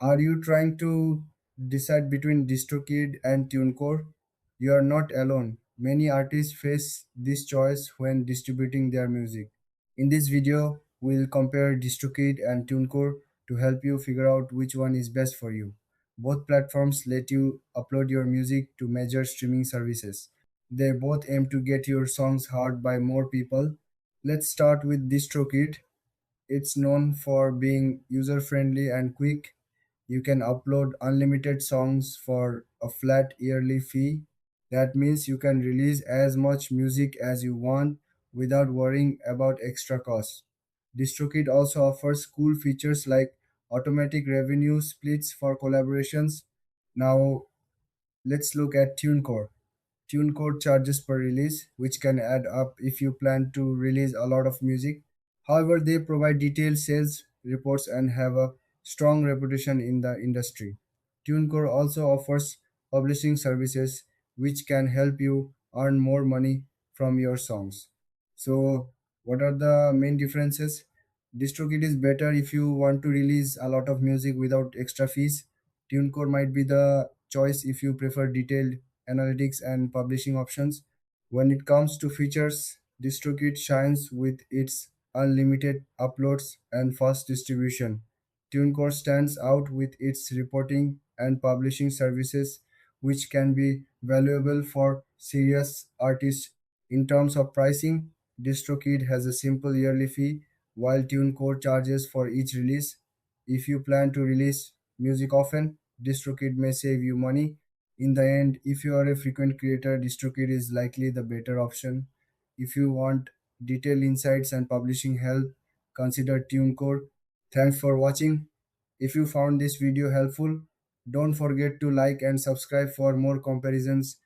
Are you trying to decide between Distrokid and Tunecore? You are not alone. Many artists face this choice when distributing their music. In this video, we'll compare Distrokid and Tunecore to help you figure out which one is best for you. Both platforms let you upload your music to major streaming services. They both aim to get your songs heard by more people. Let's start with Distrokid. It's known for being user friendly and quick. You can upload unlimited songs for a flat yearly fee. That means you can release as much music as you want without worrying about extra costs. DistroKid also offers cool features like automatic revenue splits for collaborations. Now, let's look at TuneCore. TuneCore charges per release, which can add up if you plan to release a lot of music. However, they provide detailed sales reports and have a strong reputation in the industry. TuneCore also offers publishing services, which can help you earn more money from your songs. So, what are the main differences? DistroKid is better if you want to release a lot of music without extra fees. TuneCore might be the choice if you prefer detailed analytics and publishing options. When it comes to features, DistroKid shines with its unlimited uploads and fast distribution. TuneCore stands out with its reporting and publishing services, which can be valuable for serious artists. In terms of pricing, DistroKid has a simple yearly fee, while TuneCore charges for each release. If you plan to release music often, DistroKid may save you money. In the end, if you are a frequent creator, DistroKid is likely the better option. If you want detailed insights and publishing help, consider TuneCore. Thanks for watching. If you found this video helpful, don't forget to like and subscribe for more comparisons